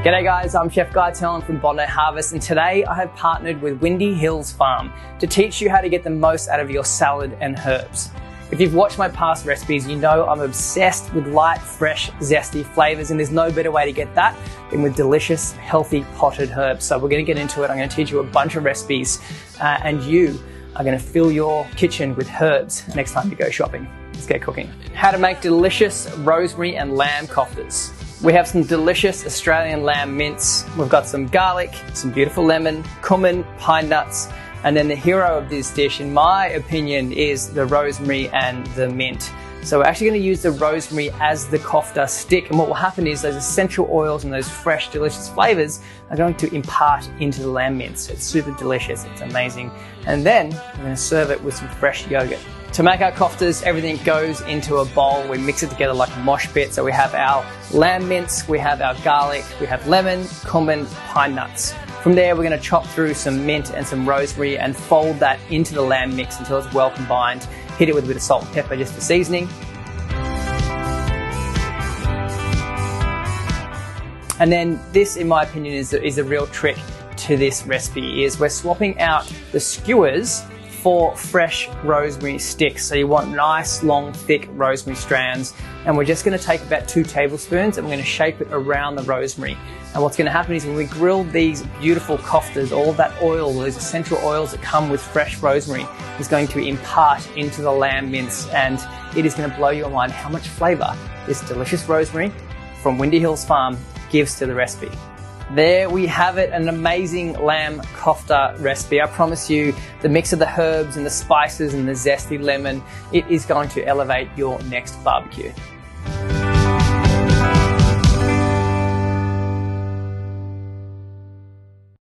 G'day guys, I'm Chef Guy Tellon from Bondi Harvest, and today I have partnered with Windy Hills Farm to teach you how to get the most out of your salad and herbs. If you've watched my past recipes, you know I'm obsessed with light, fresh, zesty flavors, and there's no better way to get that than with delicious, healthy potted herbs. So we're going to get into it. I'm going to teach you a bunch of recipes, and you are going to fill your kitchen with herbs next time you go shopping. Let's get cooking. How to make delicious rosemary and lamb koftas. We have some delicious Australian lamb mince. We've got some garlic, some beautiful lemon, cumin, pine nuts, and then the hero of this dish, in my opinion, is the rosemary and the mint. So we're actually going to use the rosemary as the kofta stick, and what will happen is those essential oils and those fresh, delicious flavors are going to impart into the lamb mince. It's super delicious, it's amazing. And then we're going to serve it with some fresh yogurt. To make our koftas, everything goes into a bowl. We mix it together like a mosh pit. So we have our lamb mince, we have our garlic, we have lemon, cumin, pine nuts. From there, we're going to chop through some mint and some rosemary and fold that into the lamb mix until it's well combined. Hit it with a bit of salt and pepper just for seasoning. And then this, in my opinion, is a real trick to this recipe, is we're swapping out the skewers for fresh rosemary sticks. So you want nice, long, thick rosemary strands. And we're just going to take about 2 tablespoons and we're going to shape it around the rosemary. And what's going to happen is when we grill these beautiful koftas, all of that oil, those essential oils that come with fresh rosemary, is going to impart into the lamb mince, and it is going to blow your mind how much flavor this delicious rosemary from Windy Hills Farm gives to the recipe. There we have it, an amazing lamb kofta recipe. I promise you, the mix of the herbs and the spices and the zesty lemon, it is going to elevate your next barbecue.